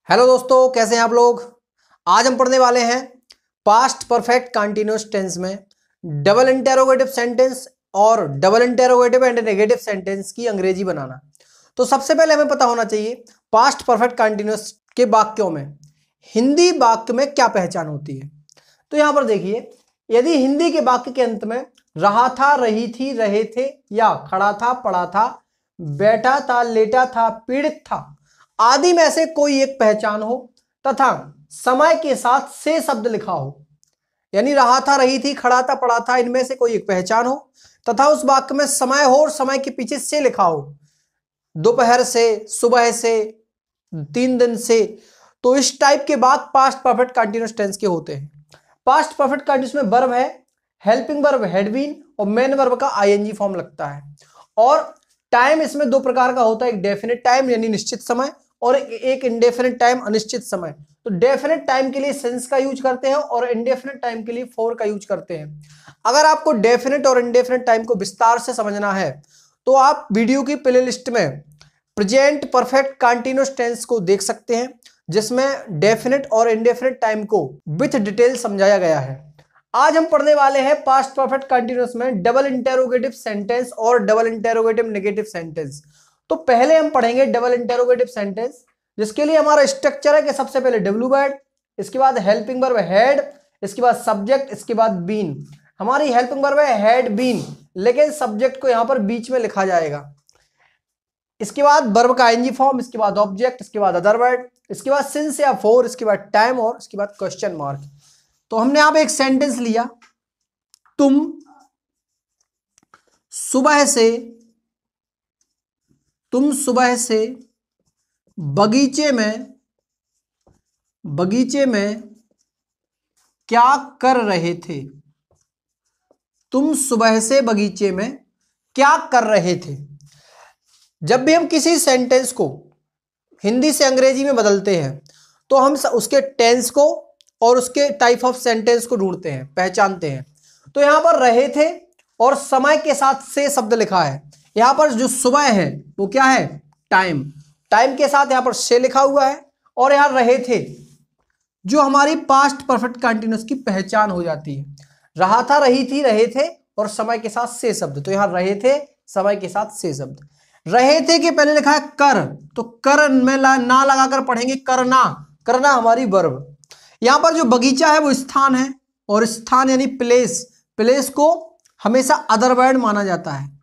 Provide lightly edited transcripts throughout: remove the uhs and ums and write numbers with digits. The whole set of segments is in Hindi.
हेलो दोस्तों, कैसे हैं आप लोग। आज हम पढ़ने वाले हैं पास्ट परफेक्ट कंटीन्यूअस टेंस में डबल इंटेरोगेटिव सेंटेंस और double interrogative and negative sentence की अंग्रेजी बनाना। तो सबसे पहले हमें पता होना चाहिए पास्ट परफेक्ट कंटीन्यूअस के वाक्यों में हिंदी वाक्य में क्या पहचान होती है। तो यहां पर देखिए, यदि हिंदी के वाक्य के अंत में रहा था, रही थी, रहे थे या खड़ा था, पड़ा था, बैठा था, लेटा था, पीड़ित था आदि में से कोई एक पहचान हो तथा समय के साथ से शब्द लिखा हो, यानी रहा था, रही थी, खड़ा था, पड़ा था, इनमें से कोई एक पहचान हो तथा उस वाक्य में समय हो और समय के पीछे से लिखा हो, दोपहर से, सुबह से, 3 दिन से, तो इस टाइप के बाद पास्ट परफेक्ट कंटीन्यूअस टेंस के होते हैं। पास्ट परफेक्ट कंटीन्यूअस में वर्ब है, हेल्पिंग वर्ब हैड बीन और मेन वर्ब का आईएनजी फॉर्म लगता है। और टाइम इसमें दो प्रकार का होता है, एक डेफिनेट टाइम यानी निश्चित समय और एक इंडेफिनेट टाइम अनिश्चित समय। तो डेफिनेट टाइम के लिए सिंस का यूज करते हैं और इंडेफिनेट टाइम के लिए फॉर का यूज करते हैं। अगर आपको डेफिनेट और इंडेफिनेट टाइम को विस्तार से समझना है तो आप वीडियो की प्लेलिस्ट में प्रेजेंट परफेक्ट कंटीन्यूअस टेंस को देख सकते हैं, जिसमें डेफिनेट और इंडेफिनेट टाइम को विथ डिटेल समझाया गया है। आज हम पढ़ने वाले हैं पास्ट परफेक्ट कंटीन्यूअस में डबल इंटेरोगेटिव सेंटेंस और डबल इंटेरोगेटिव नेगेटिव सेंटेंस। तो पहले हम पढ़ेंगे डबल इंटेरोगेटिव सेंटेंस, जिसके लिए हमारा स्ट्रक्चर है कि सबसे पहले डब्ल्यू वर्ड, इसके बाद हेल्पिंग वर्ब हैड, इसके बाद सब्जेक्ट, इसके बाद बीन। हमारी हेल्पिंग वर्ब है हैड बीन, लेकिन सब्जेक्ट को यहां पर बीच में लिखा जाएगा। इसके बाद वर्ब का आईएनजी फॉर्म, इसके बाद ऑब्जेक्ट, इसके बाद अदर वर्ड, इसके बाद सिंस या फॉर, इसके बाद टाइम और इसके बाद क्वेश्चन मार्क। तो हमने यहां पे एक सेंटेंस लिया, तुम सुबह से बगीचे में क्या कर रहे थे। तुम सुबह से बगीचे में क्या कर रहे थे। जब भी हम किसी सेंटेंस को हिंदी से अंग्रेजी में बदलते हैं तो हम उसके टेंस को और उसके टाइप ऑफ सेंटेंस को ढूंढते हैं, पहचानते हैं। तो यहां पर रहे थे और समय के साथ से शब्द लिखा है। यहां पर जो सुबह है वो क्या है, टाइम, टाइम के साथ यहां पर से लिखा हुआ है। और यहां रहे थे जो हमारी पास्ट परफेक्ट कंटीन्यूअस की पहचान हो जाती है। रहा था, रही थी, रहे थे और समय के साथ से शब्द। तो यहां रहे थे, समय के साथ से शब्द। रहे थे के पहले लिखा है कर, तो कर में ना लगाकर पढ़ेंगे करना, करना हमारी वर्ब। यहां पर जो बगीचा है वो स्थान है और स्थान यानी प्लेस, प्लेस को हमेशा अदर वर्ड माना जाता है।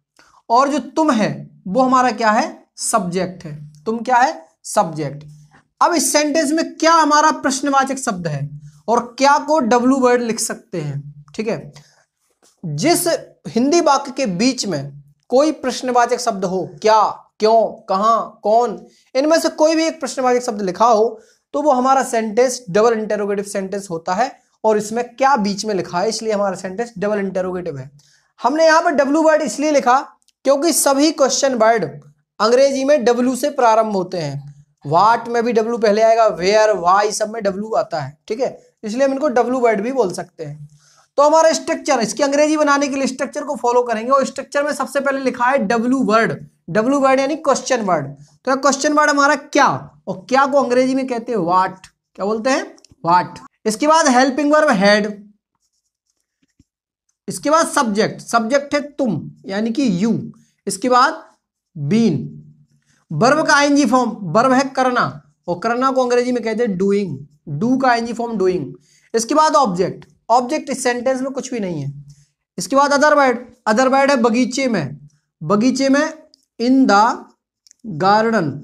और जो तुम है वो हमारा क्या है, सब्जेक्ट है। तुम क्या है, सब्जेक्ट। अब इस सेंटेंस में क्या हमारा प्रश्नवाचक शब्द है और क्या को डब्ल्यू वर्ड लिख सकते हैं, ठीक है। जिस हिंदी वाक्य के बीच में कोई प्रश्नवाचक शब्द हो, क्या, क्यों, कहां, कौन, इनमें से कोई भी एक प्रश्नवाचक शब्द लिखा हो तो वो हमारा सेंटेंस डबल इंटेरोगेटिव सेंटेंस होता है। और इसमें क्या बीच में लिखा है, इसलिए हमारा सेंटेंस डबल इंटेरोगेटिव है। हमने यहां पर डब्ल्यू वर्ड इसलिए लिखा क्योंकि सभी क्वेश्चन वर्ड अंग्रेजी में डब्ल्यू से प्रारंभ होते हैं। वाट में भी डब्ल्यू पहले आएगा, वेयर, वाई सब में डब्ल्यू आता है, ठीक है। इसलिए हम इनको डब्ल्यू वर्ड भी बोल सकते हैं। तो हमारा स्ट्रक्चर, इसकी अंग्रेजी बनाने के लिए स्ट्रक्चर को फॉलो करेंगे और स्ट्रक्चर में सबसे पहले लिखा है डब्ल्यू वर्ड। डब्ल्यू वर्ड यानी क्वेश्चन वर्ड। तो क्वेश्चन वर्ड हमारा क्या, और क्या को अंग्रेजी में कहते हैं व्हाट, क्या बोलते हैं, व्हाट। इसके बाद हेल्पिंग वर्ब हैड, इसके बाद सब्जेक्ट, सब्जेक्ट है तुम यानी कि यू, इसके बाद बीन। वर्ब का आईएनजी फॉर्म, वर्ब है करना और करना को अंग्रेजी में कहते हैं डूइंग, डू का आईएनजी फॉर्म डूइंग। इसके बाद ऑब्जेक्ट, ऑब्जेक्ट इस सेंटेंस में कुछ भी नहीं है। इसके बाद अदर वर्ड, अदर वर्ड है बगीचे में, बगीचे में इन द गार्डन।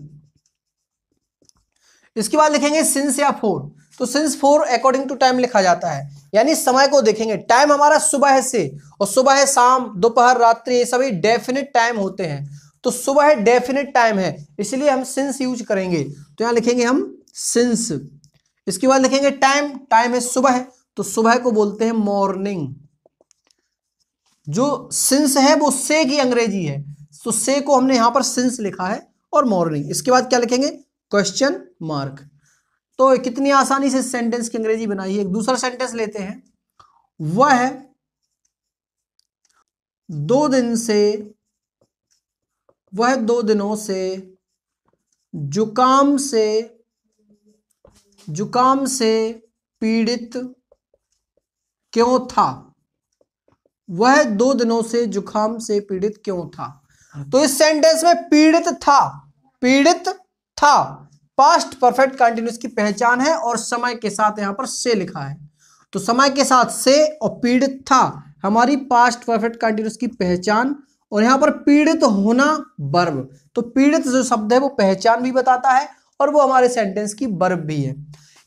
इसके बाद लिखेंगे सिंस या फोर, तो since four according to time लिखा जाता है, यानी समय को देखेंगे। टाइम हमारा सुबह से, और सुबह, शाम, दोपहर, रात्रि, ये सभी डेफिनेट टाइम होते हैं। तो सुबह डेफिनेट टाइम है इसलिए हम सिंस यूज करेंगे, तो यहां लिखेंगे हम सिंस। इसके बाद लिखेंगे टाइम, टाइम है सुबह, तो सुबह को बोलते हैं मॉर्निंग। जो सिंस है वो से की अंग्रेजी है, तो से को हमने यहां पर सिंस लिखा है और मॉर्निंग। इसके बाद क्या लिखेंगे, क्वेश्चन मार्क। तो कितनी आसानी से सेंटेंस की अंग्रेजी बनाई है। एक दूसरा सेंटेंस लेते हैं, वह 2 दिनों से जुकाम से जुकाम से पीड़ित क्यों था? वह 2 दिनों से जुकाम से पीड़ित क्यों था? तो इस सेंटेंस में पीड़ित था, पीड़ित था पास्ट परफेक्ट कंटिन्यूअस की पहचान है और समय के साथ यहां पर से लिखा है। तो समय के साथ से और पीड़ित था हमारी पास्ट परफेक्ट कंटिन्यूअस की पहचान, और यहां पर पीड़ित होना वर्ब। तो पीड़ित जो शब्द है वो पहचान भी बताता है और वो हमारे सेंटेंस की वर्ब भी है।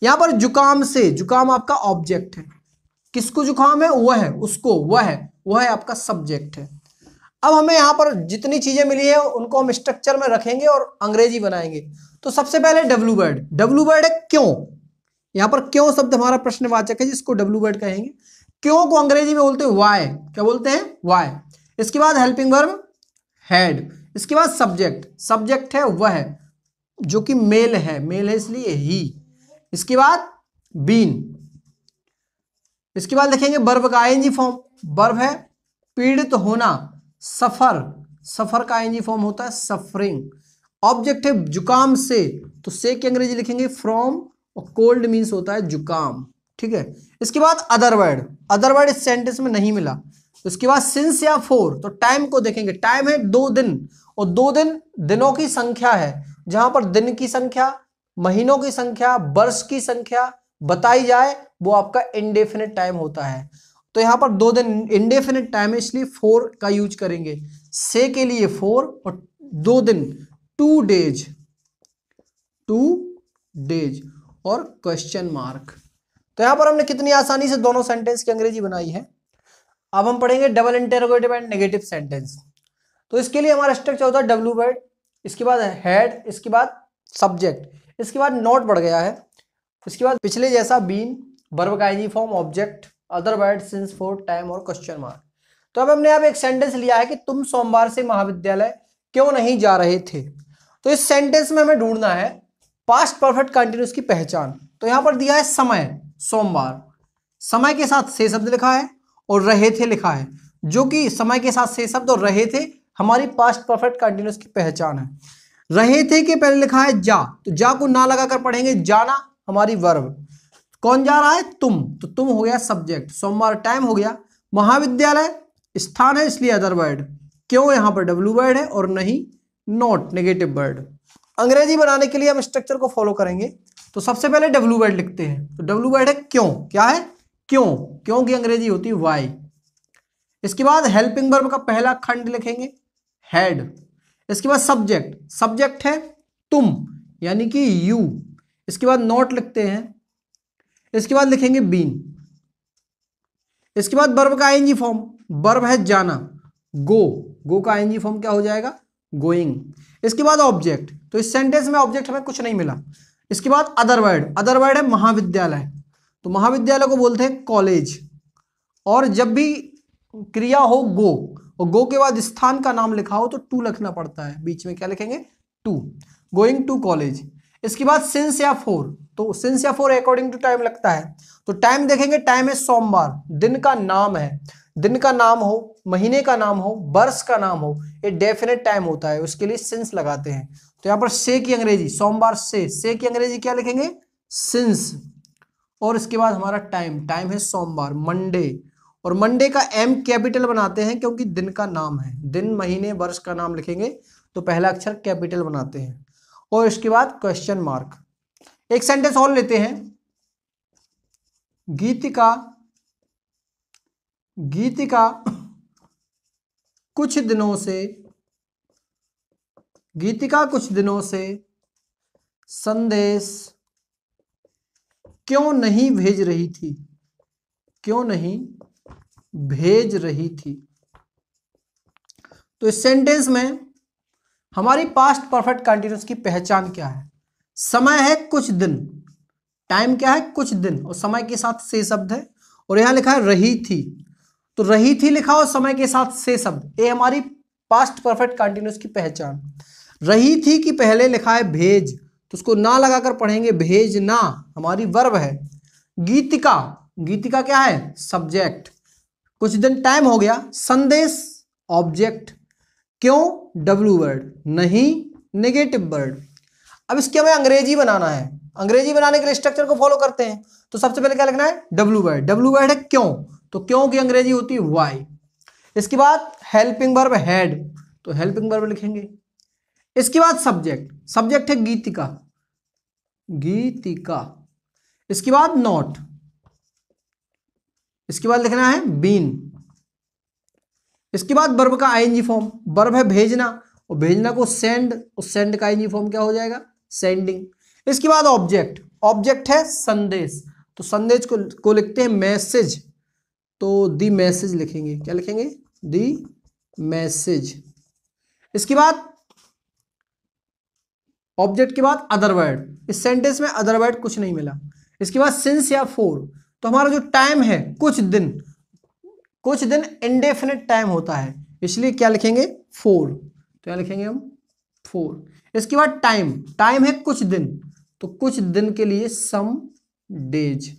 यहां पर जुकाम से, जुकाम आपका ऑब्जेक्ट है, किसको जुकाम है? वह है, उसको, वह है आपका सब्जेक्ट है। अब हमें यहां पर जितनी चीजें मिली है उनको हम स्ट्रक्चर में रखेंगे और अंग्रेजी बनाएंगे। तो सबसे पहले डब्ल्यू वर्ड, डब्ल्यू वर्ड है क्यों। यहां पर क्यों शब्द हमारा प्रश्नवाचक है जिसको डब्ल्यू वर्ड कहेंगे। क्यों को अंग्रेजी में बोलते हैं वाई, क्या बोलते हैं? वाई। इसके बाद हेल्पिंग वर्ब हैड, इसके बाद सब्जेक्ट, सब्जेक्ट है वह जो कि मेल है इसलिए ही। इसके बाद बीन, इसके बाद लिखेंगे वर्ब का आईएनजी फॉर्म, वर्ब है पीड़ित होना, सफर, सफर का आईएनजी फॉर्म होता है सफरिंग। ऑब्जेक्ट है जुकाम से, तो से की अंग्रेजी लिखेंगे फ्रॉम, और कोल्ड मीन्स होता है जुकाम, ठीक है। इसके बाद अदर वर्ड, अदर वर्ड इस सेंटेंस में नहीं मिला। उसके बाद सिंस या फोर, तो टाइम को देखेंगे, टाइम है 2 दिन, और 2 दिन दिनों की संख्या है, जहां पर दिन की संख्या, महीनों की संख्या, वर्ष की संख्या बताई जाए वो आपका इंडेफिनिट टाइम होता है। तो यहां पर 2 दिन इंडेफिनिट टाइम है इसलिए 4 का यूज करेंगे। से के लिए 4 और 2 दिन 2 डेज, 2 डेज और क्वेश्चन मार्क। तो यहां पर हमने कितनी आसानी से दोनों सेंटेंस की अंग्रेजी बनाई है। अब हम पढ़ेंगे double interrogative and negative sentence. तो इसके लिए हमारा स्ट्रक्चर होता है डब्ल्यू वर्ड, इसके बाद हैड, इसके बाद सब्जेक्ट, इसके बाद नॉट बढ़ गया है, इसके बाद पिछले जैसा बीन, वर्ब का ING form, object, other word, since, for, time और क्वेश्चन मार्क। तो अब हमने एक सेंटेंस लिया है कि तुम सोमवार से महाविद्यालय क्यों नहीं जा रहे थे। तो इस सेंटेंस में हमें ढूंढना है पास्ट परफेक्ट कंटिन्यूअस की पहचान। तो यहां पर दिया है समय, सोमवार, समय के साथ से शब्द लिखा है और रहे थे लिखा है, जो कि समय के साथ से शब्द और रहे थे हमारी पास्ट परफेक्ट कंटिन्यूअस की पहचान है। रहे थे के पहले लिखा है जा, तो जा को ना लगाकर पढ़ेंगे जाना हमारी वर्ब। कौन जा रहा है? तुम, तो तुम हो गया सब्जेक्ट, सोमवार टाइम हो गया, महाविद्यालय स्थान है इसलिए अदर वर्ड, क्यों यहां पर डब्ल्यू वर्ड है और नहीं नॉट नेगेटिव वर्ड। अंग्रेजी बनाने के लिए हम स्ट्रक्चर को फॉलो करेंगे। तो सबसे पहले डब्ल्यू वर्ड लिखते हैं, तो डब्ल्यू वर्ड है क्यों, क्या है? क्यों, क्यों की अंग्रेजी होती है वाई। इसके बाद हेल्पिंग वर्ब का पहला खंड लिखेंगे हैड। इसके बाद सब्जेक्ट, सब्जेक्ट है तुम यानी कि यू। इसके बाद नॉट लिखते हैं, इसके बाद लिखेंगे बीन। इसके बाद वर्ब का आईएनजी फॉर्म, वर्ब है जाना, गो, गो का आईएनजी फॉर्म क्या हो जाएगा? गोइंग। इसके बाद ऑब्जेक्ट, तो इस सेंटेंस में ऑब्जेक्ट हमें कुछ नहीं मिला। इसके बाद अदर वर्ड, अदर वर्ड है महाविद्यालय, तो महाविद्यालय को बोलते हैं कॉलेज। और जब भी क्रिया हो गो, और गो के बाद स्थान का नाम लिखा हो तो टू लिखना पड़ता है, बीच में क्या लिखेंगे? To, going to college. इसके बाद सिंस या फोर, तो सिंस या फोर अकॉर्डिंग टू टाइम लगता है, तो टाइम देखेंगे, टाइम है सोमवार, दिन का नाम है, दिन का नाम हो, महीने का नाम हो, वर्ष का नाम हो, ये डेफिनेट टाइम होता है, उसके लिए सिंस लगाते हैं। तो यहां पर से की अंग्रेजी, सोमवार से की अंग्रेजी क्या लिखेंगे? सिंस। और इसके बाद हमारा टाइम, टाइम है सोमवार, मंडे, और मंडे का एम कैपिटल बनाते हैं क्योंकि दिन का नाम है, दिन महीने वर्ष का नाम लिखेंगे तो पहला अक्षर कैपिटल बनाते हैं। और इसके बाद क्वेश्चन मार्क। एक सेंटेंस और लेते हैं, गीतिका, गीतिका कुछ दिनों से, गीतिका कुछ दिनों से संदेश क्यों नहीं भेज रही थी, क्यों नहीं भेज रही थी। तो इस सेंटेंस में हमारी पास्ट परफेक्ट कंटिन्यूअस की पहचान क्या है? समय है कुछ दिन, टाइम क्या है? कुछ दिन, और समय के साथ से शब्द है, और यहां लिखा है रही थी, तो रही थी लिखा और समय के साथ से शब्द, ये हमारी पास्ट परफेक्ट कंटिन्यूअस की पहचान। रही थी कि पहले लिखा है भेज, तो उसको ना लगाकर पढ़ेंगे भेजना, हमारी वर्ब है। गीतिका, गीतिका क्या है? सब्जेक्ट, कुछ दिन टाइम हो गया, संदेश ऑब्जेक्ट, क्यों डब्ल्यू वर्ड, नहीं नेगेटिव वर्ड। अब इसके हमें अंग्रेजी बनाना है, अंग्रेजी बनाने के लिए स्ट्रक्चर को फॉलो करते हैं। तो सबसे पहले क्या लिखना है, डब्ल्यू वर्ड। डब्ल्यू वर्ड है क्यों, तो क्यों की अंग्रेजी होती है वाई। इसके बाद हेल्पिंग वर्ब हैड, तो हेल्पिंग वर्ब लिखेंगे। इसके बाद सब्जेक्ट, सब्जेक्ट है गीतिका, गीतिका। इसके बाद नॉट, इसके बाद लिखना है बीन। इसके बाद वर्ब का आईएनजी फॉर्म, वर्ब है भेजना और भेजना को सेंड, उस सेंड का आईएनजी फॉर्म क्या हो जाएगा, सेंडिंग। इसके बाद ऑब्जेक्ट, ऑब्जेक्ट है संदेश, तो संदेश को लिखते हैं मैसेज, तो दी मैसेज लिखेंगे। क्या लिखेंगे, दी मैसेज। इसके बाद ऑब्जेक्ट के बाद अदर वर्ड, इस सेंटेंस में अदर वर्ड कुछ नहीं मिला। इसके बाद सिंस या फोर, तो हमारा जो टाइम है कुछ दिन, कुछ दिन इंडेफिनिट टाइम होता है, इसलिए क्या लिखेंगे, फोर। तो क्या लिखेंगे हम, फोर। इसके बाद टाइम, टाइम है कुछ दिन, तो कुछ दिन के लिए सम डेज।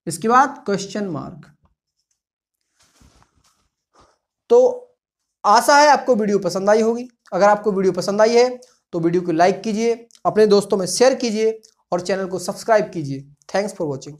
इसके बाद क्वेश्चन मार्क। तो आशा है आपको वीडियो पसंद आई होगी। अगर आपको वीडियो पसंद आई है तो वीडियो को लाइक कीजिए, अपने दोस्तों में शेयर कीजिए और चैनल को सब्सक्राइब कीजिए। Thanks for watching.